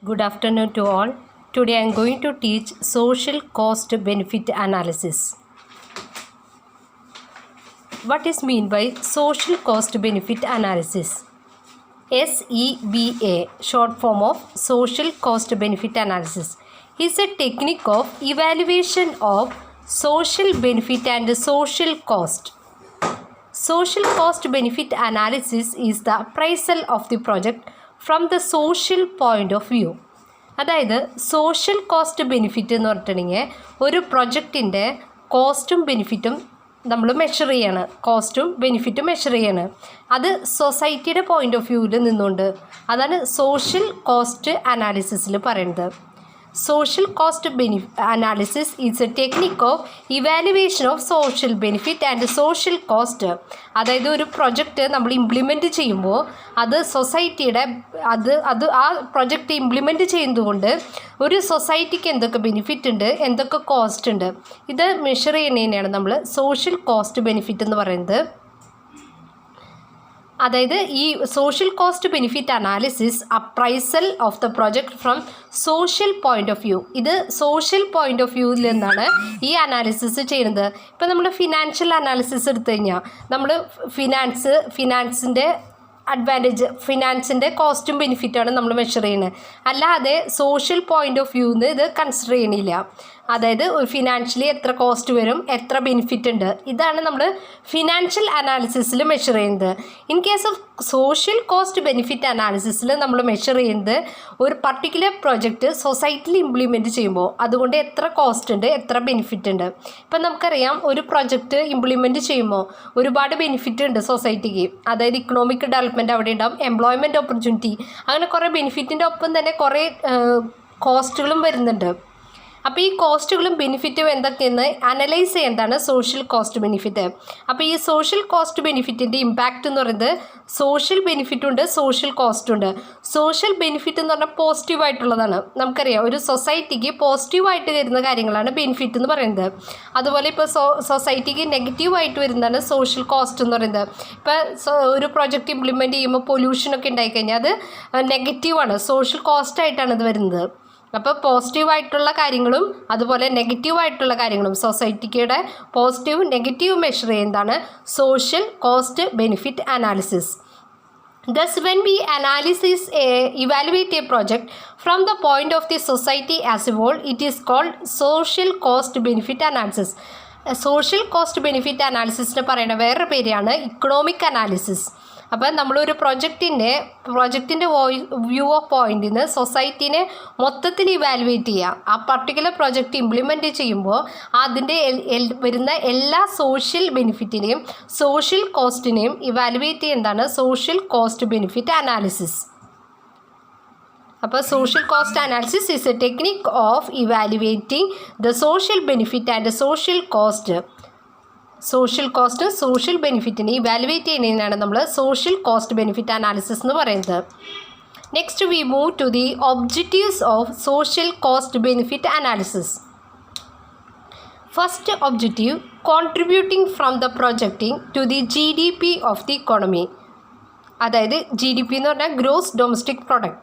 Good afternoon to all. Today I am going to teach social cost benefit analysis. What is mean by social cost benefit analysis? SEBA, short form of social cost benefit analysis, is a technique of evaluation of social benefit and social cost. Social cost benefit analysis is the appraisal of the project from the social point of view. അതായത് social cost benefit എന്ന് പറഞ്ഞിട്ടുണ്ടെങ്കിൽ ഒരു പ്രൊജക്റ്റിൻ്റെ കോസ്റ്റും ബെനിഫിറ്റും നമ്മൾ measure ചെയ്യാണ്, കോസ്റ്റും ബെനിഫിറ്റും measure ചെയ്യാണ്. അത് സൊസൈറ്റിയുടെ പോയിൻ്റ് ഓഫ് വ്യൂവിൽ നിന്നുകൊണ്ട്, അതാണ് സോഷ്യൽ കോസ്റ്റ് അനാലിസിസിൽ പറയുന്നത്. Social cost analysis is a technique of evaluation of social benefit and social cost. അതായത് ഒരു പ്രൊജക്റ്റ് നമ്മൾ ഇംപ്ലിമെൻറ്റ് ചെയ്യുമ്പോൾ അത് സൊസൈറ്റിയുടെ ആ പ്രൊജക്റ്റ് ഇംപ്ലിമെൻറ്റ് ചെയ്യുന്നതുകൊണ്ട് ഒരു സൊസൈറ്റിക്ക് എന്തൊക്കെ ബെനിഫിറ്റ് ഉണ്ട്, എന്തൊക്കെ കോസ്റ്റ് ഉണ്ട്, ഇത് മെഷർ ചെയ്യുന്നതിനെയാണ് നമ്മൾ സോഷ്യൽ കോസ്റ്റ് ബെനിഫിറ്റ് എന്ന് പറയുന്നത്. അതായത് ഈ social cost benefit analysis appraisal of the project from social point of view. ഇത് സോഷ്യൽ പോയിൻ്റ് ഓഫ് വ്യൂവിൽ നിന്നാണ് ഈ അനാലിസിസ് ചെയ്യുന്നത്. ഇപ്പോൾ നമ്മൾ ഫിനാൻഷ്യൽ അനാലിസിസ് എടുത്തു കഴിഞ്ഞാൽ നമ്മൾ ഫിനാൻസിൻ്റെ അഡ്വാൻറ്റേജ്, ഫിനാൻസിൻ്റെ കോസ്റ്റും ബെനിഫിറ്റാണ് നമ്മൾ മെഷർ ചെയ്യുന്നത്. അല്ലാതെ സോഷ്യൽ പോയിൻ്റ് ഓഫ് വ്യൂന്ന് ഇത് കൺസിഡർ ചെയ്യണില്ല. അതായത് ഫിനാൻഷ്യലി എത്ര കോസ്റ്റ് വരും, എത്ര ബെനിഫിറ്റ് ഉണ്ട്, ഇതാണ് നമ്മൾ ഫിനാൻഷ്യൽ അനാലിസിസിൽ മെഷർ ചെയ്യുന്നത്. In case of social cost benefit അനാലിസിസിൽ നമ്മൾ മെഷർ ചെയ്യുന്നത് ഒരു പർട്ടിക്കുലർ പ്രൊജക്റ്റ് സൊസൈറ്റിയിൽ ഇംപ്ലിമെൻറ്റ് ചെയ്യുമ്പോൾ അതുകൊണ്ട് എത്ര കോസ്റ്റ് ഉണ്ട്, എത്ര ബെനിഫിറ്റ് ഉണ്ട്. ഇപ്പം നമുക്കറിയാം, ഒരു പ്രൊജക്റ്റ് ഇംപ്ലിമെൻറ്റ് ചെയ്യുമ്പോൾ ഒരുപാട് ബെനിഫിറ്റ് ഉണ്ട് സൊസൈറ്റിക്ക്. അതായത് ഇക്കണോമിക് ഡെവലപ്മെൻറ്റ് അവിടെ ഉണ്ടാവും, എംപ്ലോയ്മെൻറ്റ് ഓപ്പർച്യൂണിറ്റി, അങ്ങനെ കുറേ ബെനിഫിറ്റിൻ്റെ ഒപ്പം തന്നെ കുറേ കോസ്റ്റുകളും വരുന്നുണ്ട്. അപ്പോൾ ഈ കോസ്റ്റുകളും ബെനിഫിറ്റും എന്തൊക്കെയെന്ന് അനലൈസ് ചെയ്യേണ്ടതാണ് സോഷ്യൽ കോസ്റ്റ് ബെനിഫിറ്റ്. അപ്പോൾ ഈ സോഷ്യൽ കോസ്റ്റ് ബെനിഫിറ്റിൻ്റെ ഇമ്പാക്റ്റ് എന്ന് പറയുന്നത് സോഷ്യൽ ബെനിഫിറ്റുണ്ട്, സോഷ്യൽ കോസ്റ്റുണ്ട്. സോഷ്യൽ ബെനിഫിറ്റ് എന്ന് പറഞ്ഞാൽ പോസിറ്റീവായിട്ടുള്ളതാണ്. നമുക്കറിയാം, ഒരു സൊസൈറ്റിക്ക് പോസിറ്റീവായിട്ട് വരുന്ന കാര്യങ്ങളാണ് ബെനിഫിറ്റ് എന്ന് പറയുന്നത്. അതുപോലെ ഇപ്പോൾ സൊസൈറ്റിക്ക് നെഗറ്റീവായിട്ട് വരുന്നതാണ് സോഷ്യൽ കോസ്റ്റ് എന്ന് പറയുന്നത്. ഇപ്പോൾ ഒരു പ്രോജക്റ്റ് ഇംപ്ലിമെൻറ്റ് ചെയ്യുമ്പോൾ പൊല്യൂഷനൊക്കെ ഉണ്ടായിക്കഴിഞ്ഞാൽ അത് നെഗറ്റീവാണ്, സോഷ്യൽ കോസ്റ്റായിട്ടാണ് ഇത് വരുന്നത്. അപ്പോൾ പോസിറ്റീവായിട്ടുള്ള കാര്യങ്ങളും അതുപോലെ നെഗറ്റീവായിട്ടുള്ള കാര്യങ്ങളും സൊസൈറ്റിയുടെ പോസിറ്റീവ് നെഗറ്റീവ് മെഷർ ചെയ്യുന്നതാണ് social cost benefit analysis. Thus, when we evaluate a project from the point of the society as a whole, it is called social cost benefit analysis. Social cost benefit അനാലിസിസിന് പറയുന്ന വേറൊരു പേരാണ് economic analysis. അപ്പം നമ്മളൊരു പ്രൊജക്റ്റിൻ്റെ view of പോയിന്റിൽ നിന്ന് സൊസൈറ്റീനെ മൊത്തത്തിൽ evaluate ചെയ്യുക. ആ പർട്ടിക്കുലർ പ്രൊജക്റ്റ് ഇംപ്ലിമെൻറ്റ് ചെയ്യുമ്പോൾ അതിൻ്റെ വരുന്ന എല്ലാ സോഷ്യൽ ബെനിഫിറ്റിനെയും സോഷ്യൽ കോസ്റ്റിനെയും ഇവാലുവേറ്റ് ചെയ്യുന്നതാണ് സോഷ്യൽ കോസ്റ്റ് ബെനിഫിറ്റ് അനാലിസിസ്. അപ്പോൾ social cost analysis is a technique of evaluating the social benefit and social cost. Social cost social ബെനിഫിറ്റിനെ ഇവാലുവേറ്റ് ചെയ്യുന്നതിനാണ് നമ്മൾ സോഷ്യൽ കോസ്റ്റ് ബെനിഫിറ്റ് അനാലിസിസ് എന്ന് പറയുന്നത്. Next we move to the objectives of social cost benefit analysis. First objective, contributing from the projecting to the GDP of the economy. അതായത് GDP എന്ന് പറഞ്ഞാൽ gross domestic product.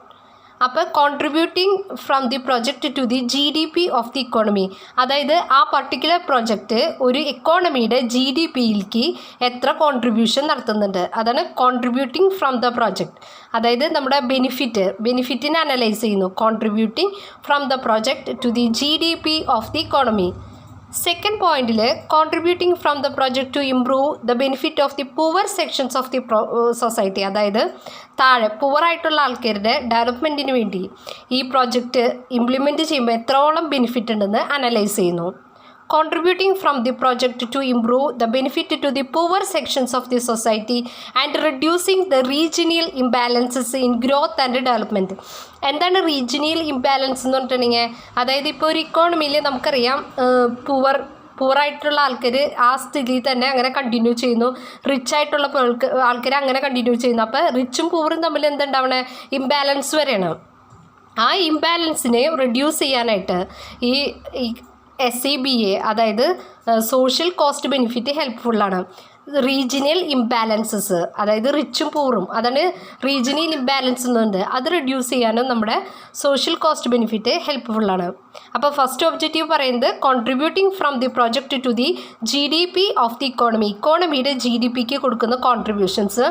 അപ്പോൾ contributing from the project to the GDP of the economy, അതായത് ആ particular project ഒരു ഇക്കോണമിയുടെ GDPയിലേക്ക് എത്ര contribution നടത്തുന്നുണ്ട്, അതാണ് കോൺട്രിബ്യൂട്ടിംഗ് ഫ്രം ദ പ്രൊജക്റ്റ്. അതായത് നമ്മുടെ ബെനിഫിറ്റിനെ അനലൈസ് ചെയ്യുന്നു, contributing from the project to the GDP of the economy. Second പോയിന്റിൽ, contributing from the project to improve the benefit of the poor sections of the society. അതായത് താഴെ പുവറായിട്ടുള്ള ആൾക്കാരുടെ ഡെവലപ്മെൻറ്റിന് വേണ്ടി ഈ പ്രോജക്റ്റ് ഇംപ്ലിമെൻറ്റ് ചെയ്യുമ്പോൾ എത്രത്തോളം ബെനിഫിറ്റ് ഉണ്ടെന്ന് അനലൈസ് ചെയ്യുന്നു. Contributing from the project to improve the benefit to the poor sections of the society and reducing the regional imbalances in growth and development. എന്താണ് റീജിയണൽ ഇംബാലൻസ് എന്ന് പറഞ്ഞിട്ടുണ്ടെങ്കിൽ, അതായത് ഇപ്പോൾ ഒരു ഇക്കോണമിയിൽ നമുക്കറിയാം പൂറായിട്ടുള്ള ആൾക്കാർ ആ സ്ഥിതിയിൽ തന്നെ അങ്ങനെ കണ്ടിന്യൂ ചെയ്യുന്നു, റിച്ചായിട്ടുള്ള ആൾക്കാർ അങ്ങനെ കണ്ടിന്യൂ ചെയ്യുന്നു. അപ്പോൾ റിച്ചും പൂറും തമ്മിൽ എന്തുണ്ടാവണേ, ഇംബാലൻസ് വരെയാണ്. ആ ഇംബാലൻസിനെ റെഡ്യൂസ് ചെയ്യാനായിട്ട് ഈ SEBA, അതായത് സോഷ്യൽ കോസ്റ്റ് ബെനിഫിറ്റ് ഹെൽപ്ഫുള്ളാണ്. റീജിയണൽ ഇംബാലൻസസ്, അതായത് റിച്ചും പൂറും, അതാണ് റീജിയണൽ ഇംബാലൻസ് എന്നുണ്ട്, അത് റിഡ്യൂസ് ചെയ്യാനും നമ്മുടെ സോഷ്യൽ കോസ്റ്റ് ബെനിഫിറ്റ് ഹെൽപ്ഫുള്ളാണ്. അപ്പോൾ ഫസ്റ്റ് ഒബ്ജക്റ്റീവ് പറയുന്നത് contributing from the project to the GDP of the ഇക്കോണമിയുടെ GDPക്ക് കൊടുക്കുന്ന contributions.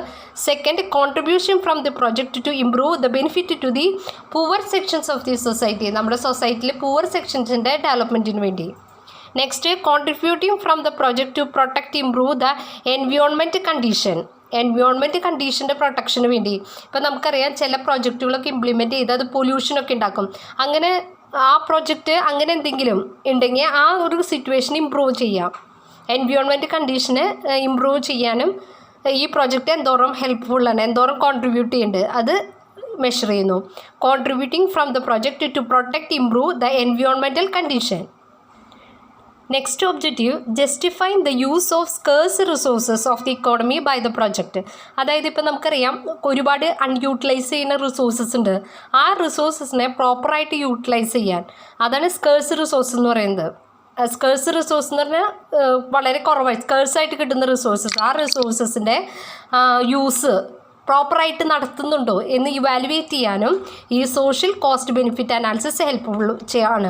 Second, contribution from the project to improve the benefit to the poor sections of the society, നമ്മുടെ സൊസൈറ്റിയിൽ poor സെക്ഷൻസിൻ്റെ ഡെവലപ്മെൻറ്റിന് വേണ്ടി. Next, contributing from the project to protect improve the environment കണ്ടീഷൻ്റെ പ്രൊട്ടക്ഷന് വേണ്ടി. ഇപ്പോൾ നമുക്കറിയാം ചില പ്രോജക്റ്റുകളൊക്കെ ഇംപ്ലിമെൻറ്റ് ചെയ്ത് അത് പൊല്യൂഷനൊക്കെ ഉണ്ടാക്കും. അങ്ങനെ ആ പ്രോജക്റ്റ് അങ്ങനെ എന്തെങ്കിലും ഉണ്ടെങ്കിൽ ആ ഒരു സിറ്റുവേഷൻ ഇമ്പ്രൂവ് ചെയ്യാം. എൻവയോൺമെൻറ്റ് കണ്ടീഷന് ഇമ്പ്രൂവ് ചെയ്യാനും ഈ പ്രോജക്റ്റ് എന്തോരം ഹെൽപ്ഫുള്ളാണ്, എന്തോരം കോൺട്രിബ്യൂട്ട് ചെയ്യുന്നുണ്ട്, അത് മെഷർ ചെയ്യുന്നു. Contributing from the project to protect improve the environmental condition. Next objective, justifying the use of scarce resources of the economy by the project. അതായത് ഇപ്പോൾ നമുക്കറിയാം ഒരുപാട് അൺയൂട്ടിലൈസ് ചെയ്യുന്ന റിസോഴ്സസ് ഉണ്ട്, ആ റിസോഴ്സസിനെ പ്രോപ്പറായിട്ട് യൂട്ടിലൈസ് ചെയ്യാൻ, അതാണ് സ്കേഴ്സ് റിസോഴ്സ് എന്ന് പറയുന്നത്. സ്കേഴ്സ് റിസോഴ്സ് എന്ന് പറഞ്ഞാൽ വളരെ കുറവായി സ്കേഴ്സായിട്ട് കിട്ടുന്ന റിസോഴ്സസ്, ആ റിസോഴ്സസിൻ്റെ യൂസ് പ്രോപ്പറായിട്ട് നടത്തുന്നുണ്ടോ എന്ന് ഇവാലുവേറ്റ് ചെയ്യാനും ഈ social cost benefit analysis helpful ആണ്.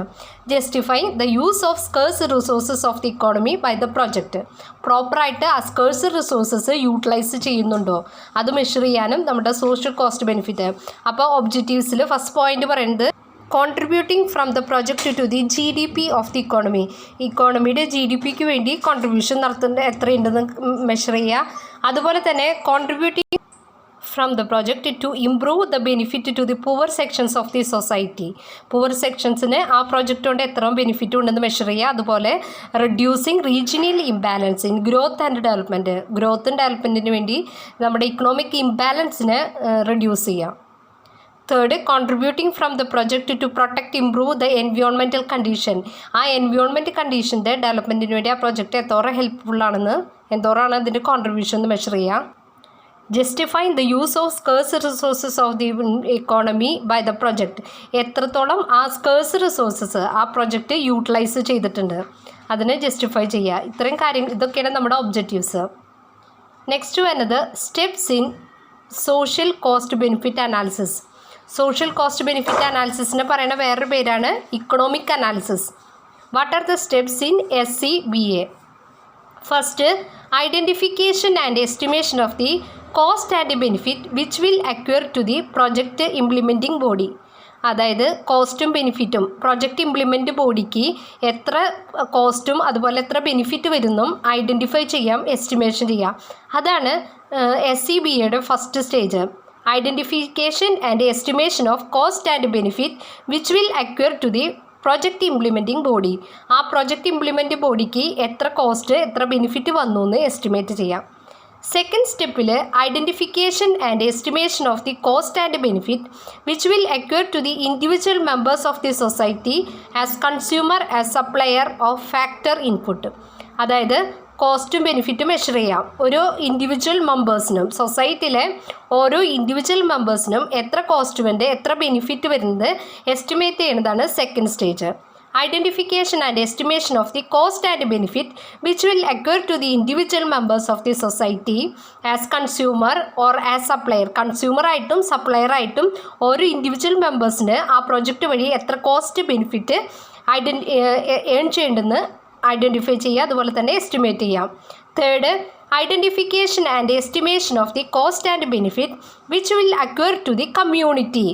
Justifying the use of scarce resources of the economy by the project, പ്രോപ്പറായിട്ട് ആ സ്കേഴ്സ് റിസോഴ്സസ് യൂട്ടിലൈസ് ചെയ്യുന്നുണ്ടോ അത് മെഷർ ചെയ്യാനും നമ്മുടെ സോഷ്യൽ കോസ്റ്റ് ബെനിഫിറ്റ്. അപ്പോൾ ഒബ്ജക്റ്റീവ്സിൽ ഫസ്റ്റ് പോയിന്റ് പറയുന്നത് contributing from the project to the GDP of the ഇക്കോണമിയുടെ GDPക്ക് വേണ്ടി കോൺട്രിബ്യൂഷൻ നടത്തുന്നത് എത്രയുണ്ടെന്ന് മെഷർ ചെയ്യുക. അതുപോലെ തന്നെ contributing from the project to improve the benefit to the poor sections of the society, poor സെക്ഷൻസിന് ആ പ്രോജക്റ്റ് കൊണ്ട് എത്ര ബെനിഫിറ്റ് ഉണ്ടെന്ന് മെഷർ ചെയ്യുക. അതുപോലെ reducing regional imbalance in growth and ഡെവലപ്മെൻറ്റിന് വേണ്ടി നമ്മുടെ ഇക്കണോമിക് ഇംബാലൻസിനെ റെഡ്യൂസ് ചെയ്യുക. Third, contributing from the project to protect improve the environmental condition, ആ എൻവയോൺമെൻറ്റ് കണ്ടീഷൻ്റെ ഡെവലപ്മെൻറ്റിന് വേണ്ടി ആ പ്രോജക്റ്റ് എന്തോരം ഹെൽപ്ഫുള്ളാണെന്ന്, എന്തോരമാണ് അതിൻ്റെ കോൺട്രിബ്യൂഷൻ എന്ന് മെഷർ ചെയ്യുക. Justifying the use of scarce resources of the economy by the project, എത്രത്തോളം ആ സ്കേഴ്സ് റിസോഴ്സസ് ആ പ്രൊജക്റ്റ് യൂട്ടിലൈസ് ചെയ്തിട്ടുണ്ട് അതിനെ ജസ്റ്റിഫൈ ചെയ്യുക. ഇത്രയും കാര്യങ്ങൾ ഇതൊക്കെയാണ് നമ്മുടെ ഒബ്ജക്റ്റീവ്സ്. നെക്സ്റ്റ് വരുന്നത് steps in social cost benefit analysis. Social cost benefit അനാലിസിസിന് പറയുന്ന വേറൊരു പേരാണ് economic analysis. What are the steps in SCBA? First, identification and estimation of the cost and benefit which will acquire to the project implementing body. അതായത് കോസ്റ്റും ബെനിഫിറ്റും project implement ബോഡിക്ക് എത്ര കോസ്റ്റും അതുപോലെ എത്ര ബെനിഫിറ്റ് വരുന്നും ഐഡൻറ്റിഫൈ ചെയ്യാം, എസ്റ്റിമേഷൻ ചെയ്യാം. അതാണ് SCBAയുടെ first stage. Identification and estimation of cost and benefit which will acquire to the project implementing body. ആ പ്രൊജക്റ്റ് ഇംപ്ലിമെൻറ്റ് ബോഡിക്ക് എത്ര കോസ്റ്റ് എത്ര ബെനിഫിറ്റ് വന്നു എന്ന് എസ്റ്റിമേറ്റ് ചെയ്യാം. സെക്കൻഡ് സ്റ്റെപ്പിൽ identification and estimation of the cost and benefit which will acquire to the individual members of the society as consumer as supplier of factor input. അതായത് കോസ്റ്റും ബെനിഫിറ്റും മെഷർ ചെയ്യാം. ഓരോ ഇൻഡിവിജ്വൽ മെമ്പേഴ്സിനും, സൊസൈറ്റിയിലെ ഓരോ ഇൻഡിവിജ്വൽ മെമ്പേഴ്സിനും എത്ര കോസ്റ്റ് വേണ്ട എത്ര ബെനിഫിറ്റ് വരുന്നത് എസ്റ്റിമേറ്റ് ചെയ്യുന്നതാണ് second stage. Identification and estimation of the cost and benefit which will acquire to the individual members of the society as consumer or as supplier. കൺസ്യൂമറായിട്ടും സപ്ലയറായിട്ടും ഓരോ ഇൻഡിവിജ്വൽ മെമ്പേഴ്സിന് ആ പ്രൊജക്റ്റ് വഴി എത്ര കോസ്റ്റ് ബെനിഫിറ്റ് ഏൺ ചെയ്യേണ്ടെന്ന് identify ചെയ്യുക, അതുപോലെ തന്നെ എസ്റ്റിമേറ്റ് ചെയ്യാം. Third, identification and estimation of the cost and benefit which will acquire to the community.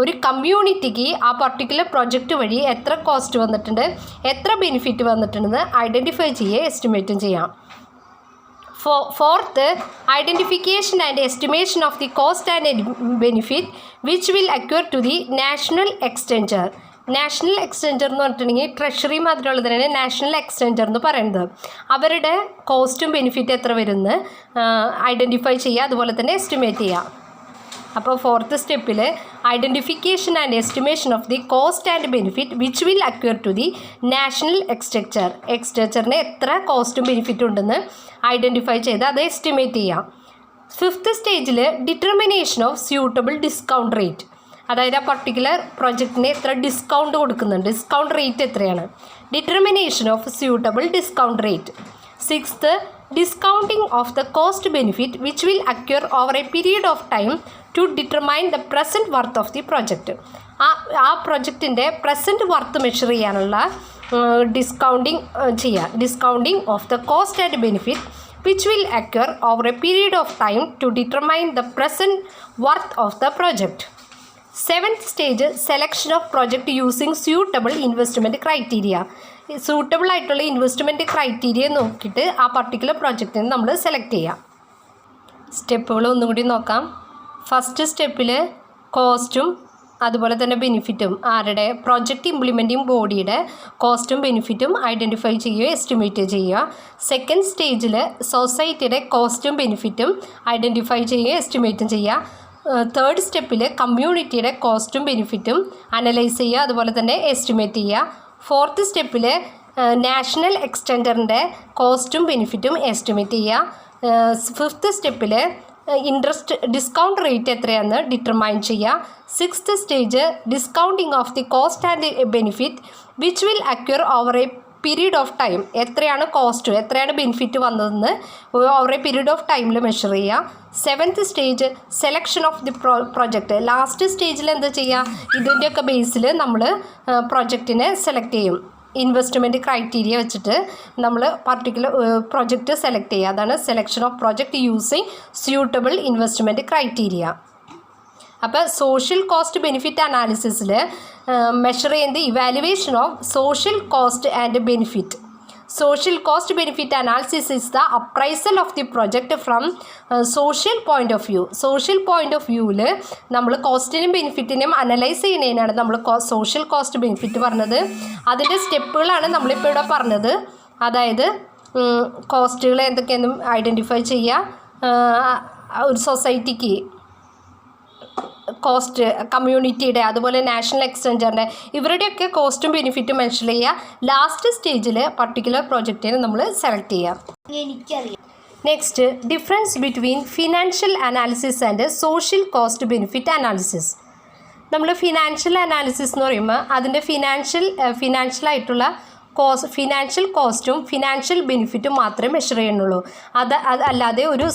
ഒരു കമ്മ്യൂണിറ്റിക്ക് ആ പർട്ടിക്കുലർ പ്രൊജക്റ്റ് വഴി എത്ര കോസ്റ്റ് വന്നിട്ടുണ്ട് എത്ര ബെനിഫിറ്റ് വന്നിട്ടുണ്ടെന്ന് ഐഡൻറ്റിഫൈ ചെയ്യുക, എസ്റ്റിമേറ്റും ചെയ്യാം. Fourth, identification and estimation of the cost and benefit which will acquire to the national exchanger. National exchanger എന്ന് പറഞ്ഞിട്ടുണ്ടെങ്കിൽ ട്രഷറി മാതിരിയുള്ളതിനാണ് നാഷണൽ എക്സ്ചേഞ്ചർ എന്ന് പറയുന്നത്. അവരുടെ കോസ്റ്റും ബെനിഫിറ്റ് എത്ര വരുമെന്ന് ഐഡൻറ്റിഫൈ ചെയ്യുക, അതുപോലെ തന്നെ എസ്റ്റിമേറ്റ് ചെയ്യുക. അപ്പോൾ ഫോർത്ത് സ്റ്റെപ്പിൽ identification and estimation of the cost and benefit which will acquire to the national എക്സ്ചേഞ്ചറിന് എത്ര കോസ്റ്റും ബെനിഫിറ്റും ഉണ്ടെന്ന് ഐഡൻറ്റിഫൈ ചെയ്ത് അത് എസ്റ്റിമേറ്റ് ചെയ്യാം. ഫിഫ്ത്ത് സ്റ്റേജിൽ determination of suitable discount rate. അതായത് ആ പർട്ടിക്കുലർ പ്രൊജക്റ്റിന് എത്ര ഡിസ്കൗണ്ട് കൊടുക്കുന്നുണ്ട്, ഡിസ്കൗണ്ട് റേറ്റ് എത്രയാണ്, determination of suitable discount rate. Sixth, discounting of the cost benefit which will accrue over a period of time to determine the present worth of the project. ആ പ്രൊജക്റ്റിൻ്റെ present worth measure ചെയ്യാനുള്ള discounting of the cost and benefit which will occur over a period of time to determine the present worth of the project. Seventh stage, selection of project using suitable investment criteria. Suitable ആയിട്ടുള്ള investment criteria നോക്കിയിട്ട് ആ particular പ്രോജക്റ്റിന് നമ്മൾ select ചെയ്യാം. സ്റ്റെപ്പുകൾ ഒന്നും കൂടി നോക്കാം. ഫസ്റ്റ് സ്റ്റെപ്പിൽ കോസ്റ്റും അതുപോലെ തന്നെ ബെനിഫിറ്റും ആരുടെ പ്രോജക്റ്റ് ഇംപ്ലിമെൻറ്റിംഗ് ബോഡിയുടെ കോസ്റ്റും ബെനിഫിറ്റും ഐഡൻറ്റിഫൈ ചെയ്യുക, എസ്റ്റിമേറ്റ് ചെയ്യുക. സെക്കൻഡ് സ്റ്റേജിൽ സൊസൈറ്റിയുടെ കോസ്റ്റും ബെനിഫിറ്റും ഐഡൻറ്റിഫൈ ചെയ്യുക, എസ്റ്റിമേറ്റും ചെയ്യുക. തേർഡ് സ്റ്റെപ്പിൽ കമ്മ്യൂണിറ്റിയുടെ കോസ്റ്റും ബെനിഫിറ്റും അനലൈസ് ചെയ്യുക, അതുപോലെ തന്നെ എസ്റ്റിമേറ്റ് ചെയ്യുക. ഫോർത്ത് സ്റ്റെപ്പിൽ നാഷണൽ എക്സ്റ്റൻഡറിൻ്റെ കോസ്റ്റും ബെനിഫിറ്റും എസ്റ്റിമേറ്റ് ചെയ്യുക. ഫിഫ്ത്ത് സ്റ്റെപ്പിൽ ഡിസ്കൗണ്ട് റേറ്റ് എത്രയാണെന്ന് ഡിറ്റർമൈൻ ചെയ്യുക. Sixth stage discounting of the cost and benefit which will accrue over a period of time. എത്രയാണ് കോസ്റ്റ്, എത്രയാണ് ബെനിഫിറ്റ് വന്നതെന്ന് ഓവർ എ പീരീഡ് ഓഫ് ടൈമിൽ മെഷർ ചെയ്യുക. Seventh stage selection of the project. Last സ്റ്റേജിൽ എന്താ ചെയ്യുക, ഇതിൻ്റെയൊക്കെ ബേസിൽ നമ്മൾ പ്രൊജക്റ്റിനെ സെലക്ട് ചെയ്യും. ഇൻവെസ്റ്റ്മെൻറ്റ് ക്രൈറ്റീരിയ വെച്ചിട്ട് നമ്മൾ പർട്ടിക്കുലർ പ്രൊജക്റ്റ് സെലക്ട് ചെയ്യുക. അതാണ് selection of project using suitable investment criteria. അപ്പോൾ സോഷ്യൽ കോസ്റ്റ് ബെനിഫിറ്റ് അനാലിസിസിൽ മെഷർ ചെയ്യുന്നത് evaluation of social cost and benefit. Social cost benefit analysis is the appraisal of the project from social point of view. Social point of വ്യൂവിൽ നമ്മൾ കോസ്റ്റിനും ബെനിഫിറ്റിനെയും analyse ചെയ്യുന്നതിനാണ് നമ്മൾ social cost benefit പറഞ്ഞത്. അതിൻ്റെ സ്റ്റെപ്പുകളാണ് നമ്മളിപ്പോൾ ഇവിടെ പറഞ്ഞത്. അതായത് കോസ്റ്റുകൾ എന്തൊക്കെയെന്നും ഐഡൻറ്റിഫൈ ചെയ്യുക, ഒരു സൊസൈറ്റിക്ക് കോസ്റ്റ്, കമ്മ്യൂണിറ്റിയുടെ, അതുപോലെ നാഷണൽ എക്സ്റ്റൻഡറിൻ്റെ, ഇവരുടെയൊക്കെ കോസ്റ്റും ബെനിഫിറ്റും മെൻഷൻ ചെയ്യുക. ലാസ്റ്റ് സ്റ്റേജിൽ പർട്ടിക്കുലർ പ്രോജക്റ്റിനെ നമ്മൾ സെലക്ട് ചെയ്യാം. Next, difference between financial analysis and social cost benefit analysis. നമ്മൾ ഫിനാൻഷ്യൽ അനാലിസിസ് എന്ന് പറയുമ്പോൾ അതിൻ്റെ ഫിനാൻഷ്യലായിട്ടുള്ള ഫിനാൻഷ്യൽ കോസ്റ്റും ഫിനാൻഷ്യൽ ബെനിഫിറ്റും മാത്രമേ മെഷർ ചെയ്യുന്നുള്ളൂ. അല്ലാതെ ഒരു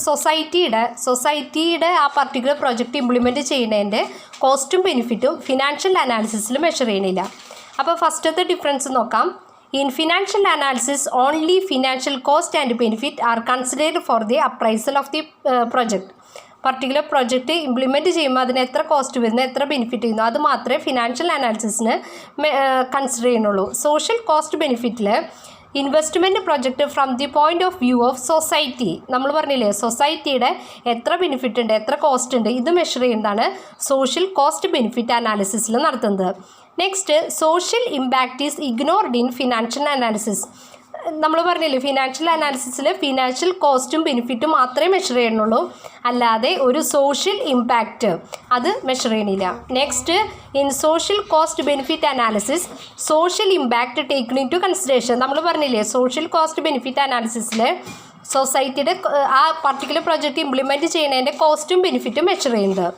സൊസൈറ്റിയുടെ ആ പർട്ടിക്കുലർ പ്രോജക്റ്റ് ഇംപ്ലിമെൻറ്റ് ചെയ്യുന്നതിൻ്റെ കോസ്റ്റും ബെനിഫിറ്റും ഫിനാൻഷ്യൽ അനാലിസിസിൽ മെഷർ ചെയ്യണില്ല. അപ്പോൾ ഫസ്റ്റത്തെ ഡിഫറൻസ് നോക്കാം. In financial analysis only financial cost and benefit are considered for the appraisal of the project. Particular project implement ചെയ്യുമ്പോൾ അതിന് എത്ര കോസ്റ്റ് വരുന്നു, എത്ര ബെനിഫിറ്റ് ചെയ്യുന്നു, അത് മാത്രമേ ഫിനാൻഷ്യൽ അനാലിസിസിന് കൺസിഡർ ചെയ്യുന്നുള്ളൂ. സോഷ്യൽ കോസ്റ്റ് ബെനിഫിറ്റിൽ investment project from the point of view of society. നമ്മൾ പറഞ്ഞില്ലേ, സൊസൈറ്റിയുടെ എത്ര ബെനിഫിറ്റ് ഉണ്ട്, എത്ര കോസ്റ്റ് ഉണ്ട്, ഇത് മെഷർ ചെയ്യുന്നതാണ് സോഷ്യൽ കോസ്റ്റ് ബെനിഫിറ്റ് അനാലിസിസിൽ നടത്തുന്നത്. Next, social impact is ignored in financial analysis. നമ്മൾ പറഞ്ഞില്ലേ, ഫിനാൻഷ്യൽ അനാലിസിസിൽ ഫിനാൻഷ്യൽ കോസ്റ്റും ബെനിഫിറ്റും മാത്രമേ മെഷർ ചെയ്യണുള്ളൂ, അല്ലാതെ ഒരു സോഷ്യൽ ഇമ്പാക്റ്റ് അത് മെഷർ ചെയ്യണില്ല. Next, in social cost benefit analysis social impact taken in to consideration. നമ്മൾ പറഞ്ഞില്ലേ, സോഷ്യൽ കോസ്റ്റ് ബെനിഫിറ്റ് അനാലിസിസിൽ സൊസൈറ്റിയുടെ ആ പർട്ടിക്കുലർ പ്രോജക്റ്റ് ഇംപ്ലിമെൻറ്റ് ചെയ്യുന്നതിൻ്റെ കോസ്റ്റും ബെനിഫിറ്റും മെഷർ ചെയ്യുന്നത്.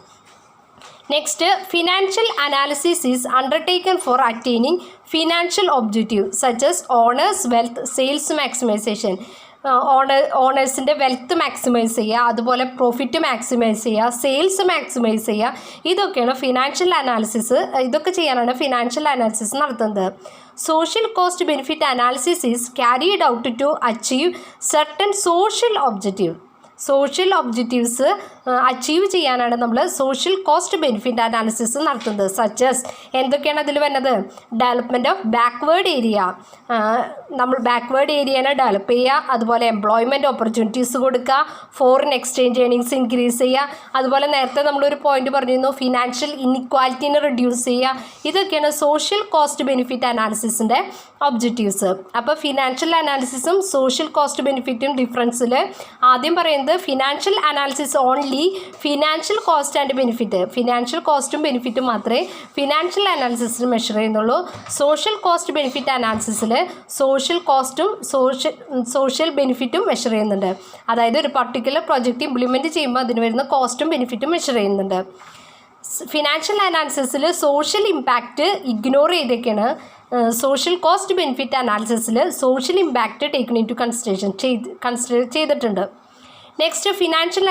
Next, financial analysis is undertaken for attaining financial objectives such as owners' wealth, sales maximization. ഓണേഴ്സിൻ്റെ wealth maximise ചെയ്യുക, അതുപോലെ പ്രോഫിറ്റ് മാക്സിമൈസ് ചെയ്യുക, സെയിൽസ് മാക്സിമൈസ് ചെയ്യുക, ഇതൊക്കെയാണ് ഫിനാൻഷ്യൽ അനാലിസിസ്. ഇതൊക്കെ ചെയ്യാനാണ് ഫിനാൻഷ്യൽ അനാലിസിസ് നടത്തുന്നത്. Social cost benefit analysis is carried out to achieve certain social objective. Social objectives achieve ചെയ്യാനാണ് നമ്മൾ സോഷ്യൽ കോസ്റ്റ് ബെനിഫിറ്റ് അനാലിസിസ് നടത്തുന്നത്. സച്ചസ് എന്തൊക്കെയാണ് അതിൽ വരുന്നത്? ഡെവലപ്മെൻറ്റ് ഓഫ് ബാക്ക്വേർഡ് ഏരിയ, നമ്മൾ ബാക്ക്വേർഡ് ഏരിയനെ ഡെവലപ്പ് ചെയ്യുക, അതുപോലെ എംപ്ലോയ്മെൻറ്റ് ഓപ്പർച്യൂണിറ്റീസ് കൊടുക്കുക, ഫോറിൻ എക്സ്ചേഞ്ച് ഏണിങ്സ് ഇൻക്രീസ് ചെയ്യുക, അതുപോലെ നേരത്തെ നമ്മളൊരു പോയിന്റ് പറഞ്ഞിരുന്നു ഫിനാൻഷ്യൽ ഇൻഇക്വാലിറ്റീനെ റിഡ്യൂസ് ചെയ്യുക. ഇതൊക്കെയാണ് സോഷ്യൽ കോസ്റ്റ് ബെനിഫിറ്റ് അനാലിസിസിൻ്റെ ഒബ്ജക്റ്റീവ്സ്. അപ്പോൾ ഫിനാൻഷ്യൽ അനാലിസിസും സോഷ്യൽ കോസ്റ്റ് ബെനിഫിറ്റും ഡിഫറൻസിൽ ആദ്യം പറയുന്നത് financial analysis only financial cost and benefit, financial കോസ്റ്റും ബെനിഫിറ്റും മാത്രമേ ഫിനാൻഷ്യൽ അനാലിസിസിൽ മെഷർ ചെയ്യുന്നുള്ളൂ. സോഷ്യൽ കോസ്റ്റ് ബെനിഫിറ്റ് അനാലിസിസിൽ സോഷ്യൽ കോസ്റ്റും സോഷ്യൽ ബെനിഫിറ്റും മെഷർ ചെയ്യുന്നുണ്ട്. അതായത് ഒരു പർട്ടിക്കുലർ പ്രോജക്റ്റ് ഇംപ്ലിമെൻറ്റ് ചെയ്യുമ്പോൾ അതിന് വരുന്ന കോസ്റ്റും ബെനിഫിറ്റും മെഷർ ചെയ്യുന്നുണ്ട്. ഫിനാൻഷ്യൽ അനാലിസിസിൽ സോഷ്യൽ ഇമ്പാക്റ്റ് ഇഗ്നോർ ചെയ്തൊക്കെയാണ് സോഷ്യൽ കോസ്റ്റ് ബെനിഫിറ്റ് അനാലിസിസിൽ social impact taken in to consider ചെയ്തിട്ടുണ്ട്. Next, financial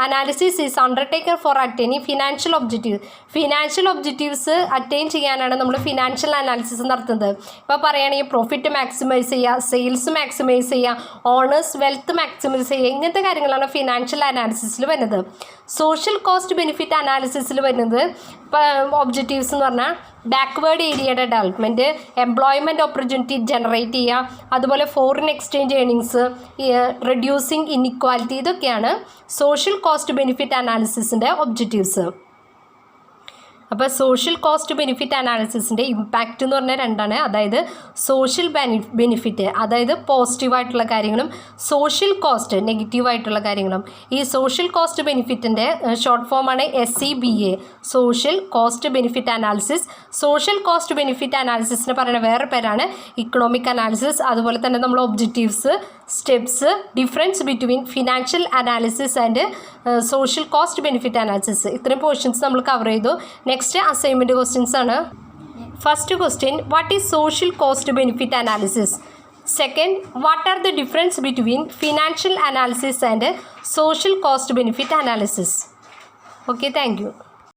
analysis is undertaken for attaining financial objective. Financial objectives attain ചെയ്യാനാണ് നമ്മൾ ഫിനാൻഷ്യൽ അനാലിസിസ് നടത്തുന്നത്. ഇപ്പോൾ പറയുകയാണെങ്കിൽ പ്രോഫിറ്റ് മാക്സിമൈസ് ചെയ്യുക, സെയിൽസ് മാക്സിമൈസ് ചെയ്യുക, ഓണേഴ്സ് വെൽത്ത് മാക്സിമൈസ് ചെയ്യുക, ഇങ്ങനത്തെ കാര്യങ്ങളാണ് ഫിനാൻഷ്യൽ അനാലിസിസിൽ വരുന്നത്. സോഷ്യൽ കോസ്റ്റ് ബെനിഫിറ്റ് അനാലിസിസിൽ വരുന്നത് ഒബ്ജക്റ്റീവ്സ് എന്ന് പറഞ്ഞാൽ ബാക്ക്വേർഡ് ഏരിയയുടെ ഡെവലപ്മെൻറ്റ്, എംപ്ലോയ്മെൻറ്റ് ഓപ്പർച്യൂണിറ്റി ജനറേറ്റ് ചെയ്യുക, അതുപോലെ foreign exchange earnings, reducing inequality, ഇതൊക്കെയാണ് സോഷ്യൽ കോസ്റ്റ് ബെനിഫിറ്റ് അനാലിസിസിൻ്റെ ഒബ്ജക്റ്റീവ്സ്. അപ്പോൾ സോഷ്യൽ കോസ്റ്റ് ബെനിഫിറ്റ് അനാലിസിസിൻ്റെ ഇമ്പാക്റ്റ് എന്ന് പറഞ്ഞാൽ രണ്ടാണ്. അതായത് സോഷ്യൽ ബെനിഫിറ്റ്, അതായത് പോസിറ്റീവായിട്ടുള്ള കാര്യങ്ങളും സോഷ്യൽ കോസ്റ്റ് നെഗറ്റീവായിട്ടുള്ള കാര്യങ്ങളും. ഈ സോഷ്യൽ കോസ്റ്റ് ബെനിഫിറ്റിൻ്റെ ഷോർട്ട് ഫോമാണ് SCBA, social cost benefit analysis. Social cost benefit അനാലിസിസിന് പറയുന്ന വേറെ പേരാണ് ഇക്കണോമിക് അനാലിസിസ്. അതുപോലെ തന്നെ നമ്മൾ objectives, steps, difference between financial analysis and social cost benefit analysis, ഇത്രയും പോർഷൻസ് നമ്മൾ കവർ ചെയ്തു. നെക്സ്റ്റ് അസൈൻമെൻറ്റ് ക്വസ്റ്റ്യൻസ് ആണ്. First question, what is social cost benefit analysis? Second, what are the difference between financial analysis and social cost benefit analysis? Okay, thank U.